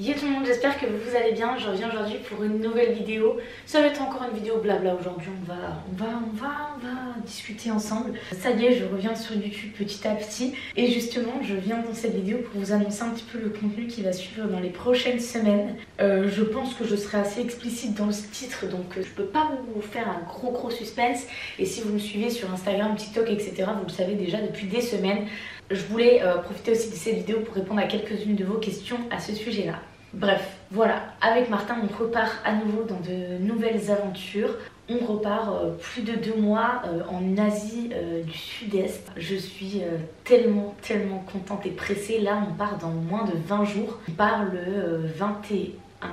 Yo tout le monde, j'espère que vous allez bien. Je reviens aujourd'hui pour une nouvelle vidéo. Ça va être encore une vidéo blabla aujourd'hui. On va discuter ensemble. Ça y est, je reviens sur YouTube petit à petit. Et justement, je viens dans cette vidéo pour vous annoncer un petit peu le contenu qui va suivre dans les prochaines semaines. Je pense que je serai assez explicite dans le titre, donc je peux pas vous faire un gros suspense. Et si vous me suivez sur Instagram, TikTok, etc., vous le savez déjà depuis des semaines. Je voulais profiter aussi de cette vidéo pour répondre à quelques-unes de vos questions à ce sujet-là. Bref, voilà, avec Martin, on repart à nouveau dans de nouvelles aventures. On repart plus de 2 mois en Asie du Sud-Est. Je suis tellement contente et pressée. Là, on part dans moins de 20 jours. On part le 21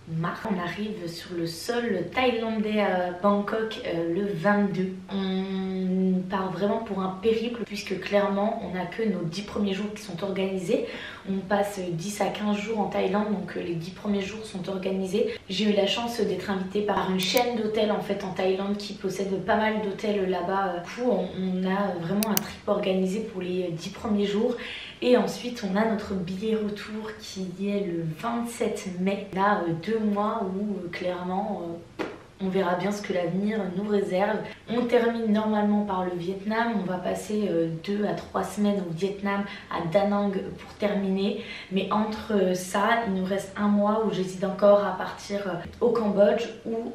mars. On arrive sur le sol thaïlandais à Bangkok le 22. On part vraiment pour un périple puisque clairement on n'a que nos 10 premiers jours qui sont organisés. On passe 10 à 15 jours en Thaïlande, donc les 10 premiers jours sont organisés. J'ai eu la chance d'être invitée par une chaîne d'hôtels en fait en Thaïlande qui possède pas mal d'hôtels là-bas. Du coup on a vraiment un trip organisé pour les 10 premiers jours. Et ensuite on a notre billet retour qui est le 27 mai. Là 2 mois où clairement on verra bien ce que l'avenir nous réserve. On termine normalement par le Vietnam. On va passer 2 à 3 semaines au Vietnam, à Da Nang pour terminer. Mais entre ça, il nous reste 1 mois où j'hésite encore à partir au Cambodge ou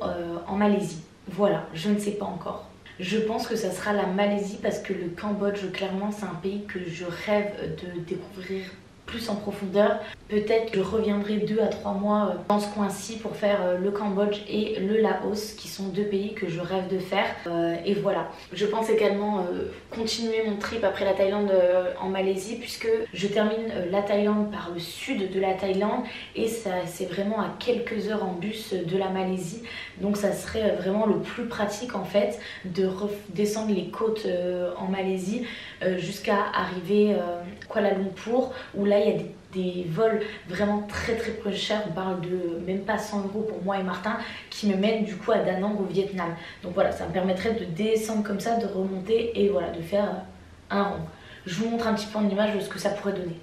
en Malaisie. Voilà, je ne sais pas encore. Je pense que ça sera la Malaisie parce que le Cambodge, clairement, c'est un pays que je rêve de découvrir plus en profondeur. Peut-être que je reviendrai 2 à 3 mois dans ce coin-ci pour faire le Cambodge et le Laos qui sont 2 pays que je rêve de faire. Et voilà. Je pense également continuer mon trip après la Thaïlande en Malaisie puisque je termine la Thaïlande par le sud de la Thaïlande et c'est vraiment à quelques heures en bus de la Malaisie. Donc ça serait vraiment le plus pratique en fait de descendre les côtes en Malaisie jusqu'à arriver Kuala Lumpur où là il y a des vols vraiment très peu chers. On parle de même pas 100 € pour moi et Martin qui me mènent du coup à Da Nang au Vietnam. Donc voilà, ça me permettrait de descendre comme ça, de remonter et voilà, de faire un rond. Je vous montre un petit peu en image de ce que ça pourrait donner.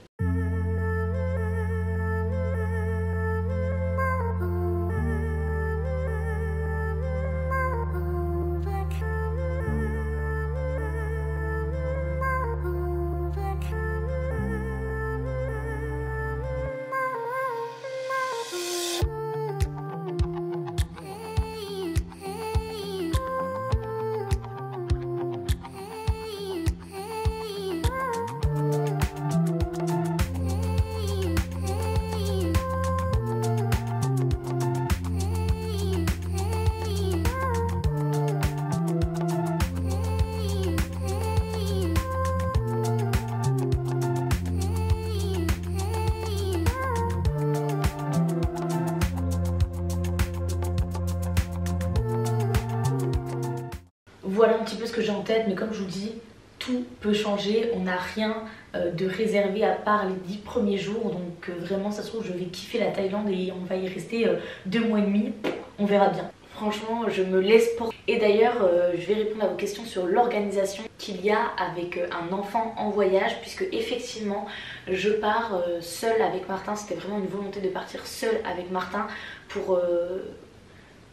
Voilà un petit peu ce que j'ai en tête, mais comme je vous dis, tout peut changer. On n'a rien de réservé à part les 10 premiers jours. Donc vraiment, ça se trouve, je vais kiffer la Thaïlande et on va y rester 2 mois et demi. On verra bien. Franchement, je me laisse porter. Et d'ailleurs, je vais répondre à vos questions sur l'organisation qu'il y a avec un enfant en voyage, puisque effectivement, je pars seule avec Martin. C'était vraiment une volonté de partir seule avec Martin pour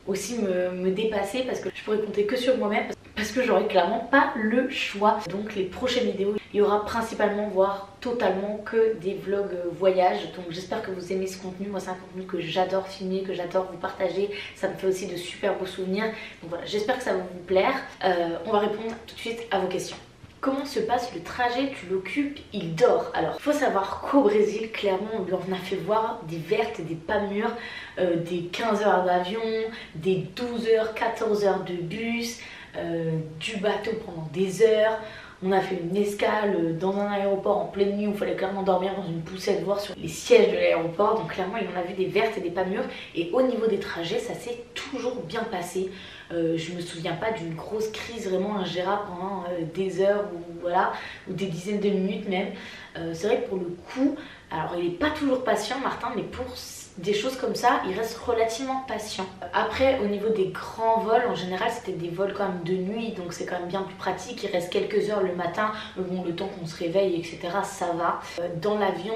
aussi me dépasser, parce que je pourrais compter que sur moi-même, parce que j'aurais clairement pas le choix. Donc les prochaines vidéos, il y aura principalement, voire totalement, que des vlogs voyage. Donc j'espère que vous aimez ce contenu. Moi c'est un contenu que j'adore filmer, que j'adore vous partager. Ça me fait aussi de super beaux souvenirs. Donc voilà, j'espère que ça va vous plaire. On va répondre tout de suite à vos questions. Comment se passe le trajet? Tu l'occupes, il dort. Alors, il faut savoir qu'au Brésil, clairement, on lui en a fait voir des vertes et des pas mûres, des 15 heures d'avion, des 12 heures, 14 heures de bus, du bateau pendant des heures. On a fait une escale dans un aéroport en pleine nuit où il fallait clairement dormir dans une poussette, voir sur les sièges de l'aéroport. Donc clairement, il en a vu des vertes et des pas mûres. Et au niveau des trajets, ça s'est toujours bien passé. Je me souviens pas d'une grosse crise vraiment ingérable pendant des heures ou, voilà, ou des dizaines de minutes même. C'est vrai que pour le coup, alors il n'est pas toujours patient Martin, mais pour des choses comme ça, il reste relativement patient. Après, au niveau des grands vols, en général, c'était des vols quand même de nuit, donc c'est quand même bien plus pratique. Il reste quelques heures le matin, bon, le temps qu'on se réveille, etc., ça va. Dans l'avion,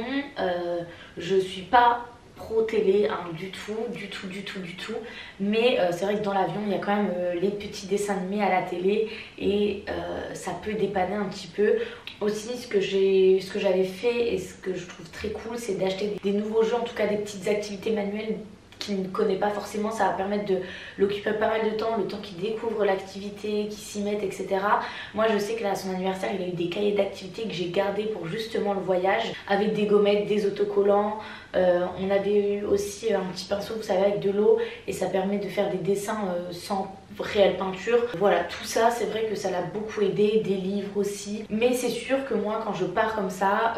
je suis pas pro télé, hein, du tout. Mais c'est vrai que dans l'avion, il y a quand même les petits dessins animés à la télé et ça peut dépanner un petit peu. Aussi, ce que j'avais fait et ce que je trouve très cool, c'est d'acheter des nouveaux jeux, en tout cas des petites activités manuelles qu'il ne connaît pas forcément. Ça va permettre de l'occuper pas mal de temps, le temps qu'il découvre l'activité, qu'il s'y mette, etc. Moi je sais que là à son anniversaire il a eu des cahiers d'activités que j'ai gardés pour justement le voyage, avec des gommettes, des autocollants. On avait eu aussi un petit pinceau, vous savez, avec de l'eau, et ça permet de faire des dessins sans réelle peinture. Voilà, tout ça c'est vrai que ça l'a beaucoup aidé, des livres aussi. Mais c'est sûr que moi quand je pars comme ça,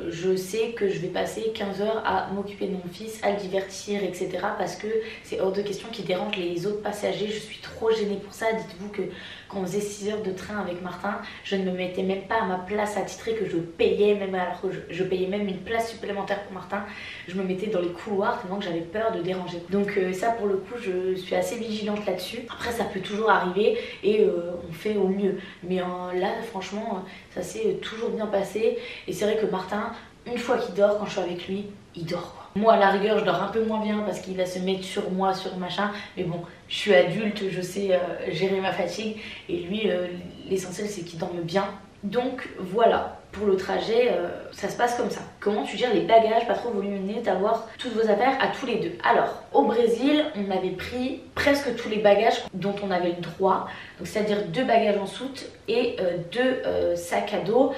je sais que je vais passer 15 heures à m'occuper de mon fils, à le divertir, etc. Parce que c'est hors de question qu'il dérange les autres passagers. Je suis trop gênée pour ça. Dites-vous que quand on faisait 6 heures de train avec Martin, je ne me mettais même pas à ma place attitrée que je payais, même alors que je payais même une place supplémentaire pour Martin. Je me mettais dans les couloirs tellement que j'avais peur de déranger. Donc ça pour le coup je suis assez vigilante là-dessus. Après ça peut toujours arriver et on fait au mieux. Mais là franchement ça s'est toujours bien passé. Et c'est vrai que Martin, une fois qu'il dort, quand je suis avec lui, il dort quoi. Moi à la rigueur je dors un peu moins bien parce qu'il va se mettre sur moi, sur machin. Mais bon, je suis adulte, je sais gérer ma fatigue. Et lui l'essentiel c'est qu'il dorme bien. Donc voilà, pour le trajet, ça se passe comme ça. Comment tu gères les bagages pas trop volumineux, d'avoir toutes vos affaires à tous les deux? Alors, au Brésil, on avait pris presque tous les bagages dont on avait le droit. Donc c'est-à-dire 2 bagages en soute et 2 sacs à dos,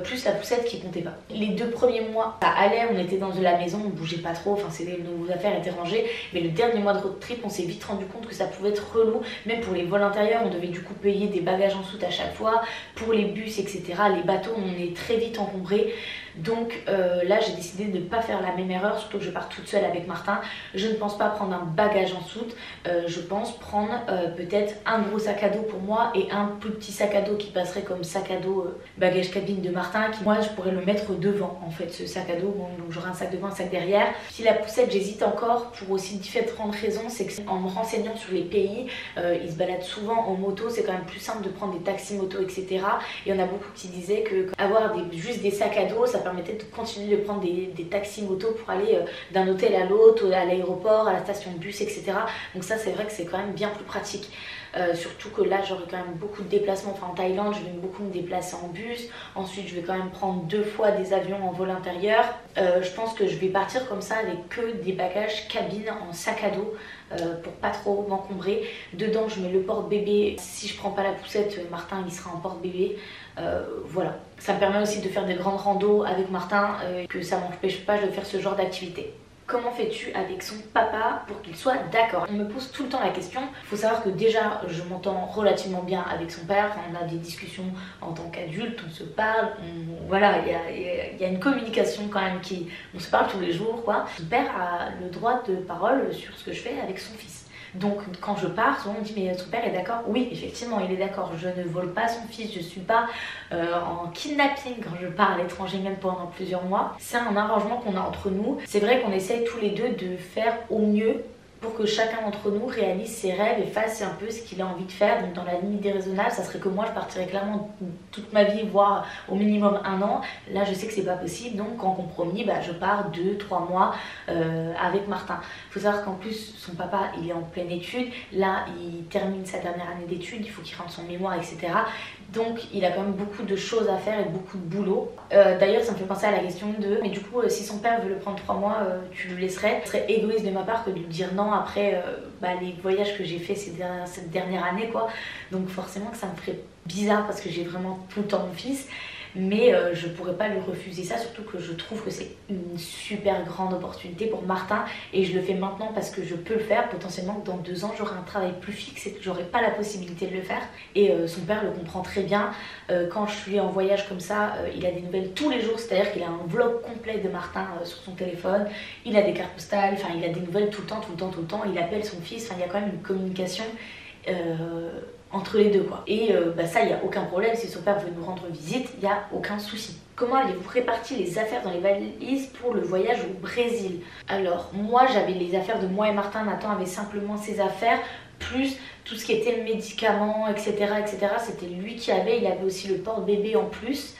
plus la poussette qui comptait pas. Les 2 premiers mois, ça allait, on était dans de la maison, on bougeait pas trop, enfin nos affaires étaient rangées. Mais le dernier mois de road trip, on s'est vite rendu compte que ça pouvait être relou. Même pour les vols intérieurs, on devait du coup payer des bagages en soute à chaque fois. Pour les bus, etc. Les bateaux, on est très vite encombrés. Donc là j'ai décidé de ne pas faire la même erreur, surtout que je pars toute seule avec Martin. Je ne pense pas prendre un bagage en soute, je pense prendre peut-être un gros sac à dos pour moi et un plus petit sac à dos qui passerait comme sac à dos bagage cabine de Martin, qui moi je pourrais le mettre devant en fait, ce sac à dos. Bon, donc j'aurai un sac devant, un sac derrière. Si la poussette j'hésite encore pour aussi différentes raisons, c'est que en me renseignant sur les pays, ils se baladent souvent en moto, c'est quand même plus simple de prendre des taxis moto, etc. Et il y en a beaucoup qui disaient que avoir juste des sacs à dos, ça permettait de continuer de prendre des taxis moto pour aller d'un hôtel à l'autre, à l'aéroport, à la station de bus, etc. Donc ça c'est vrai que c'est quand même bien plus pratique. Surtout que là j'aurai quand même beaucoup de déplacements. Enfin en Thaïlande je vais beaucoup me déplacer en bus. Ensuite je vais quand même prendre 2 fois des avions en vol intérieur. Je pense que je vais partir comme ça avec que des bagages cabine en sac à dos, pour pas trop m'encombrer. Dedans je mets le porte-bébé. Si je prends pas la poussette, Martin il sera en porte-bébé. Voilà, ça me permet aussi de faire des grandes randos avec Martin, que ça m'empêche pas de faire ce genre d'activité. Comment fais-tu avec son papa pour qu'il soit d'accord? On me pose tout le temps la question. Il faut savoir que déjà je m'entends relativement bien avec son père. Enfin, on a des discussions en tant qu'adulte, on se parle, voilà, il y a une communication quand même on se parle tous les jours quoi. Son père a le droit de parole sur ce que je fais avec son fils. Donc quand je pars, souvent on me dit mais ton père est d'accord? Oui, effectivement il est d'accord, je ne vole pas son fils, je suis pas en kidnapping quand je pars à l'étranger, même pendant plusieurs mois. C'est un arrangement qu'on a entre nous. C'est vrai qu'on essaye tous les deux de faire au mieux pour que chacun d'entre nous réalise ses rêves et fasse un peu ce qu'il a envie de faire. Donc dans la limite déraisonnable, ça serait que moi je partirais clairement toute ma vie, voire au minimum 1 an. Là je sais que c'est pas possible, donc en compromis je pars 2-3 mois avec Martin. Il faut savoir qu'en plus son papa il est en pleine étude, là il termine sa dernière année d'études, il faut qu'il rende son mémoire, etc. Donc il a quand même beaucoup de choses à faire et beaucoup de boulot. D'ailleurs ça me fait penser à la question de mais du coup si son père veut le prendre 3 mois, tu le laisserais? Ce serait égoïste de ma part que de dire non après les voyages que j'ai fait cette dernière année quoi. Donc forcément que ça me ferait bizarre parce que j'ai vraiment tout le temps mon fils. Mais je pourrais pas lui refuser ça, surtout que je trouve que c'est une super grande opportunité pour Martin et je le fais maintenant parce que je peux le faire. Potentiellement que dans 2 ans j'aurai un travail plus fixe et que j'aurai pas la possibilité de le faire, et son père le comprend très bien. Quand je suis en voyage comme ça, il a des nouvelles tous les jours, c'est à dire qu'il a un vlog complet de Martin sur son téléphone, il a des cartes postales, enfin il a des nouvelles tout le temps, il appelle son fils, enfin il y a quand même une communication entre les deux quoi. Et ça il n'y a aucun problème, si son père veut nous rendre visite, il n'y a aucun souci. Comment avez-vous réparti les affaires dans les valises pour le voyage au Brésil? Alors moi j'avais les affaires de moi et Martin, Nathan avait simplement ses affaires, plus tout ce qui était médicaments, etc. etc. C'était lui qui avait, il avait aussi le porte-bébé en plus.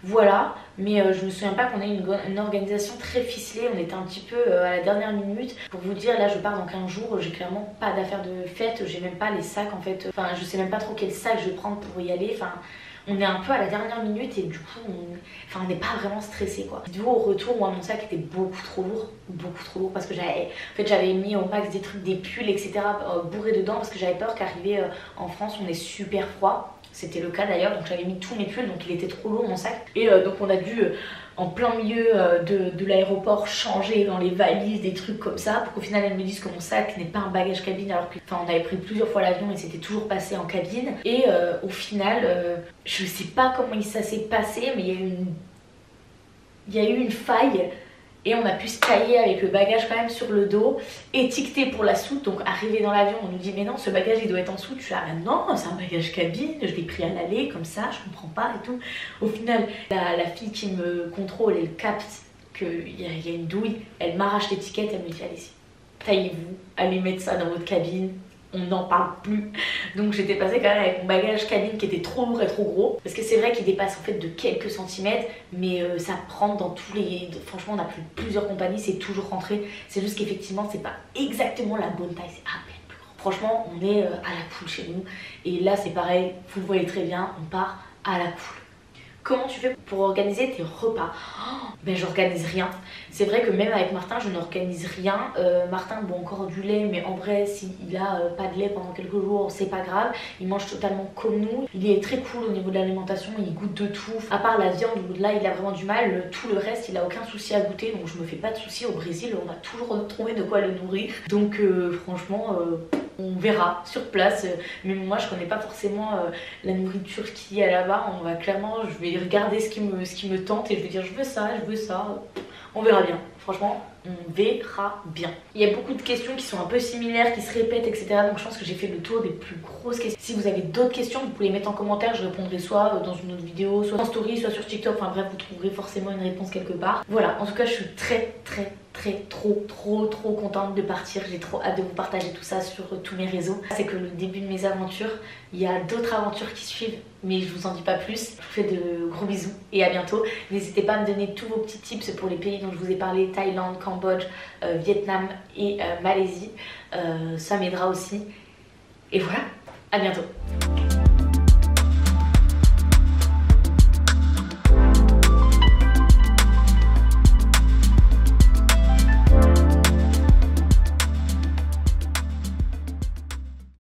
Voilà, mais je me souviens pas qu'on ait une organisation très ficelée, on était un petit peu à la dernière minute. Pour vous dire, là je pars dans 15 jours, j'ai clairement pas d'affaires de fête, j'ai même pas les sacs en fait, enfin je sais même pas trop quel sac je vais prendre pour y aller, enfin on est un peu à la dernière minute et du coup on n'est pas vraiment stressé quoi. Du coup au retour, moi mon sac était beaucoup trop lourd parce que j'avais mis au max des trucs, des pulls etc bourrés dedans parce que j'avais peur qu'arrivé en France on est super froid. C'était le cas d'ailleurs, donc j'avais mis tous mes pulls, donc il était trop lourd mon sac. Et donc on a dû en plein milieu de l'aéroport changer dans les valises, des trucs comme ça, pour qu'au final elles me disent que mon sac n'est pas un bagage cabine, alors que on avait pris plusieurs fois l'avion et c'était toujours passé en cabine. Et au final, je sais pas comment ça s'est passé, mais il y a eu une faille. Et on a pu se tailler avec le bagage quand même sur le dos, étiqueté pour la soute. Donc arrivé dans l'avion, on nous dit mais non, ce bagage il doit être en soute. Je suis là, non, c'est un bagage cabine, je l'ai pris à l'aller comme ça, je comprends pas et tout. Au final, la fille qui me contrôle, elle capte qu'il y a une douille, elle m'arrache l'étiquette, elle me dit allez-y, taillez-vous, allez mettre ça dans votre cabine. On n'en parle plus. Donc j'étais passée quand même avec mon bagage cabine qui était trop lourd et trop gros. Parce que c'est vrai qu'il dépasse en fait de quelques centimètres, mais ça rentre dans tous les... Franchement on a pris plusieurs compagnies, c'est toujours rentré. C'est juste qu'effectivement c'est pas exactement la bonne taille, c'est à peine plus grand. Franchement on est à la cool chez nous. Et là c'est pareil, vous le voyez très bien, on part à la cool. Comment tu fais pour organiser tes repas? Ben j'organise rien. C'est vrai que même avec Martin je n'organise rien. Martin boit encore du lait, mais en vrai s'il a pas de lait pendant quelques jours c'est pas grave. Il mange totalement comme nous. Il est très cool au niveau de l'alimentation, il goûte de tout. À part la viande où là il a vraiment du mal, tout le reste il a aucun souci à goûter. Donc je me fais pas de soucis. Au Brésil on a toujours trouvé de quoi le nourrir. Donc franchement on verra sur place. Mais moi je connais pas forcément la nourriture qu'il y a là-bas. On va clairement, je vais regarder ce qui me tente et je vais dire je veux ça, on verra bien. Franchement, on verra bien. Il y a beaucoup de questions qui sont un peu similaires, qui se répètent, etc. Donc je pense que j'ai fait le tour des plus grosses questions. Si vous avez d'autres questions, vous pouvez les mettre en commentaire. Je répondrai soit dans une autre vidéo, soit en story, soit sur TikTok. Enfin bref, vous trouverez forcément une réponse quelque part. Voilà, en tout cas, je suis trop contente de partir. J'ai trop hâte de vous partager tout ça sur tous mes réseaux. C'est que le début de mes aventures. Il y a d'autres aventures qui suivent, mais je vous en dis pas plus. Je vous fais de gros bisous et à bientôt. N'hésitez pas à me donner tous vos petits tips pour les pays dont je vous ai parlé, Thaïlande, Cambodge, Vietnam et Malaisie. Ça m'aidera aussi. Et voilà, à bientôt.